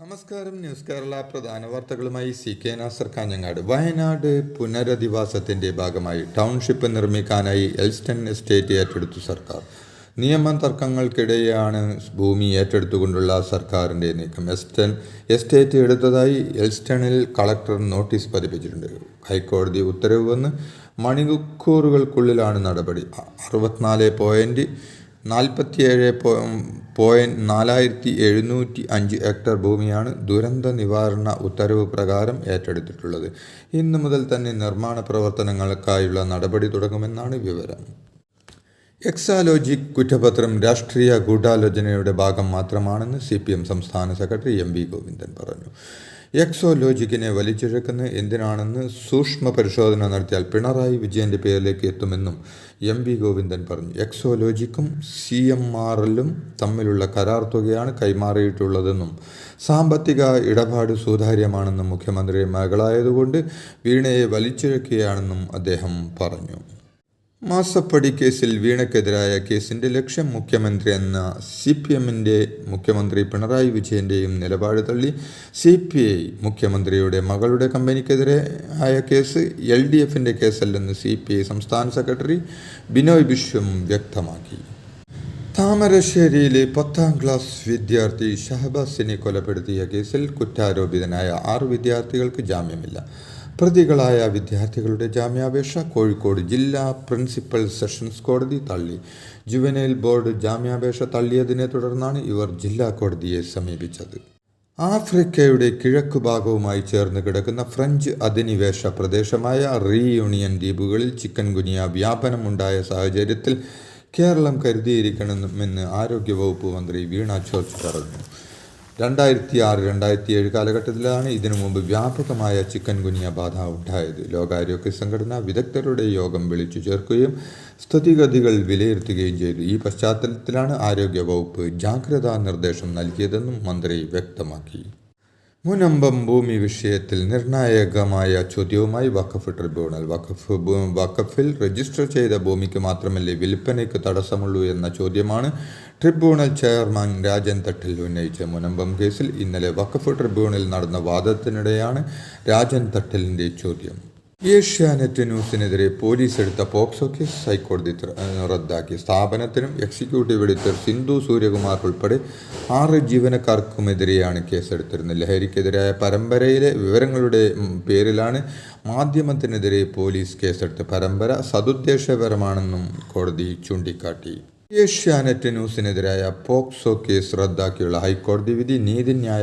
നമസ്കാരം. ന്യൂസ് കേരള പ്രധാന വാർത്തകളുമായി CK നാസർ കാഞ്ഞങ്ങാട്. വയനാട് പുനരധിവാസത്തിന്റെ ഭാഗമായി ടൗൺഷിപ്പ് നിർമ്മിക്കാനായി എൽസ്റ്റൺ എസ്റ്റേറ്റ് ഏറ്റെടുത്തു സർക്കാർ. നിയമ തർക്കങ്ങൾക്കിടെയാണ് ഭൂമി ഏറ്റെടുത്തുകൊണ്ടുള്ള സർക്കാരിന്റെ നീക്കം. എസ്റ്റേറ്റ് എടുത്തതായി എൽസ്റ്റണിൽ കളക്ടർ നോട്ടീസ് പതിപ്പിച്ചിട്ടുണ്ട്. ഹൈക്കോടതി ഉത്തരവ് വന്ന് മണിക്കൂറുകൾക്കുള്ളിലാണ് നടപടി. 47,4705 ഹെക്ടർ ഭൂമിയാണ് ദുരന്ത നിവാരണ ഉത്തരവ് പ്രകാരം ഏറ്റെടുത്തിട്ടുള്ളത്. ഇന്നു മുതൽ തന്നെ നിർമ്മാണ പ്രവർത്തനങ്ങൾക്കായുള്ള നടപടി തുടങ്ങുമെന്നാണ് വിവരം. എക്സാലോജിക് കുറ്റപത്രം രാഷ്ട്രീയ ഗൂഢാലോചനയുടെ ഭാഗം മാത്രമാണെന്ന് CPM സംസ്ഥാന സെക്രട്ടറി MV ഗോവിന്ദൻ പറഞ്ഞു. എക്സോലോജിക്കിനെ വലിച്ചിഴക്കുന്നത് എന്തിനാണെന്ന് സൂക്ഷ്മ പരിശോധന നടത്തിയാൽ പിണറായി വിജയന്റെ പേരിലേക്ക് എത്തുമെന്നും MV ഗോവിന്ദൻ പറഞ്ഞു. എക്സോലോജിക്കും CMRLും തമ്മിലുള്ള കരാർ തുകയാണ് കൈമാറിയിട്ടുള്ളതെന്നും സാമ്പത്തിക ഇടപാട് സുതാര്യമാണെന്നും മുഖ്യമന്ത്രി മകളായതുകൊണ്ട് വീണയെ വലിച്ചിഴക്കുകയാണെന്നും അദ്ദേഹം പറഞ്ഞു. മാസപ്പടി കേസിൽ വീണയ്ക്കെതിരായ കേസിന്റെ ലക്ഷ്യം മുഖ്യമന്ത്രി എന്ന CPMന്റെ മുഖ്യമന്ത്രി പിണറായി വിജയന്റെയും നിലപാട് തള്ളി CPI മുഖ്യമന്ത്രിയുടെ മകളുടെ കമ്പനിക്കെതിരെ ആയ കേസ് LDFന്റെ കേസല്ലെന്ന് CPI സംസ്ഥാന സെക്രട്ടറി ബിനോയ് വിശ്വം വ്യക്തമാക്കി. താമരശ്ശേരിയിലെ 10ാം ക്ലാസ് വിദ്യാർത്ഥി ഷഹബാസിനെ കൊലപ്പെടുത്തിയ കേസിൽ കുറ്റാരോപിതനായ 6 വിദ്യാർത്ഥികൾക്ക് ജാമ്യമില്ല. പ്രതികളായ വിദ്യാർത്ഥികളുടെ ജാമ്യാപേക്ഷ കോഴിക്കോട് ജില്ലാ പ്രിൻസിപ്പൽ സെഷൻസ് കോടതി തള്ളി. ജുവനൈൽ ബോർഡ് ജാമ്യാപേക്ഷ തള്ളിയതിനെ തുടർന്നാണ് ഇവർ ജില്ലാ കോടതിയെ സമീപിച്ചത്. ആഫ്രിക്കയുടെ കിഴക്കു ഭാഗവുമായി ചേർന്ന് കിടക്കുന്ന ഫ്രഞ്ച് അധിനിവേശ പ്രദേശമായ റീയൂണിയൻ ദ്വീപുകളിൽ ചിക്കൻ ഗുനിയ വ്യാപനമുണ്ടായ സാഹചര്യത്തിൽ കേരളം കരുതിയിരിക്കണമെന്ന് ആരോഗ്യവകുപ്പ് മന്ത്രി വീണ ജോർജ് പറഞ്ഞു. 2006-2007 കാലഘട്ടത്തിലാണ് ഇതിനു മുമ്പ് വ്യാപകമായ ചിക്കൻ ഗുനിയ ബാധ ഉണ്ടായത്. ലോകാരോഗ്യ സംഘടന വിദഗ്ധരുടെ യോഗം വിളിച്ചു ചേർക്കുകയും സ്ഥിതിഗതികൾ വിലയിരുത്തുകയും ചെയ്തു. ഈ പശ്ചാത്തലത്തിലാണ് ആരോഗ്യവകുപ്പ് ജാഗ്രതാ നിർദ്ദേശം നൽകിയതെന്നും മന്ത്രി വ്യക്തമാക്കി. മുനമ്പം ഭൂമി വിഷയത്തിൽ നിർണായകമായ ചോദ്യവുമായി വഖഫ് ട്രിബ്യൂണൽ. വഖഫിൽ രജിസ്റ്റർ ചെയ്ത ഭൂമിക്ക് മാത്രമല്ലേ വിൽപ്പനയ്ക്ക് തടസ്സമുള്ളൂ എന്ന ചോദ്യമാണ് ട്രിബ്യൂണൽ ചെയർമാൻ രാജൻ തട്ടിൽ ഉന്നയിച്ച മുനമ്പം കേസിൽ ഇന്നലെ വഖഫ് ട്രിബ്യൂണലിൽ നടന്ന വാദത്തിനിടെയാണ് രാജൻ തട്ടിലിന്റെ ചോദ്യം. ഏഷ്യാനെറ്റ് ന്യൂസിനെതിരെ പോലീസ് എടുത്ത പോക്സോ കേസ് ഹൈക്കോടതി റദ്ദാക്കി. സ്ഥാപനത്തിനും എക്സിക്യൂട്ടീവ് എഡിറ്റർ സിന്ധു സൂര്യകുമാർ ഉൾപ്പെടെ 6 ജീവനക്കാർക്കുമെതിരെയാണ് കേസെടുത്തിരുന്നത്. ലഹരിക്കെതിരായ പരമ്പരയിലെ വിവരങ്ങളുടെ പേരിലാണ് മാധ്യമത്തിനെതിരെ പോലീസ് കേസെടുത്ത പരമ്പര സദുദ്ദേശപരമാണെന്നും കോടതി ചൂണ്ടിക്കാട്ടി. ഏഷ്യാനെറ്റ് ന്യൂസിനെതിരായ പോക്സോ കേസ് റദ്ദാക്കിയുള്ള ഹൈക്കോടതി വിധി നീതിന്യായ